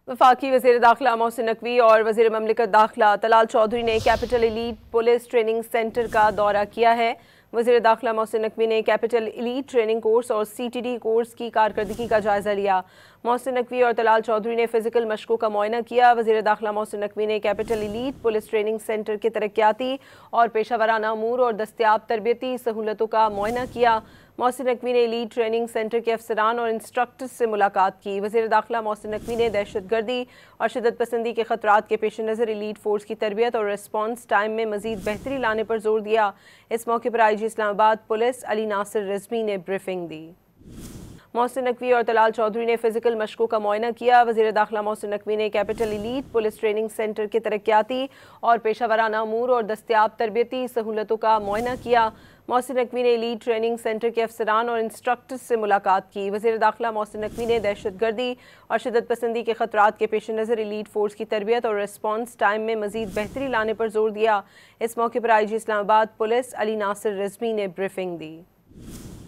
वफाकी वज़ीर दाखिला मोहसिन नकवी और वज़ीर ममलिकत दाखिला तलाल चौधरी ने capital elite police training centre का दौरा किया है। वज़ीर दाखिला मोहसिन नकवी ने कैपिटल एलीट ट्रेनिंग कोर्स और CTD कोर्स की कारकर्दगी का जायज़ा लिया। मोहसिन नकवी और तलाल चौधरी ने फ़िज़िकल मशकों का मुआयना किया। वज़ीर दाखिला मोहसिन नकवी ने capital elite police training centre के तरक्याती और पेशावराना अमूर और दस्तियाब तरबियती सहूलतों का मुआयना किया। मोहसिन नकवी ने एलीट ट्रेनिंग सेंटर के अफसरान और इंस्ट्रक्टर्स से मुलाकात की। वज़ीर दाखिला मोहसिन नकवी ने दहशतगर्दी और शिद्दत पसंदी के ख़तरात के पेश नज़र एलीट फोर्स की तरबियत और रिस्पॉन्स टाइम में मज़ीद बेहतरी लाने पर जोर दिया। इस मौके पर IG इस्लामाबाद पुलिस अली नासिर रिजवी ने ब्रीफिंग दी। मोहसिन नकवी और तलाल चौधरी ने फ़िज़िकल मशकों का मुआयना किया। वज़ीर दाखिला मोहसिन नकवी ने capital elite police training centre के तरक्याती और पेशावराना अमूर और दस्तियाब तरबियती सहूलतों का मुआयना किया। मोहसिन नकवी ने एलीट ट्रेनिंग सेंटर के अफसरान और इंस्ट्रक्टर्स से मुलाकात की। वज़ीर दाखिला मोहसिन नकवी ने दहशतगर्दी और शिद्दत पसंदी के ख़तरात के पेश नज़र एलीट फोर्स की तरबियत और रिस्पॉन्स टाइम में मज़ीद बेहतरी लाने पर जोर दिया। इस मौके पर IG इस्लामाबाद पुलिस अली नासिर रिजवी ने ब्रीफिंग दी।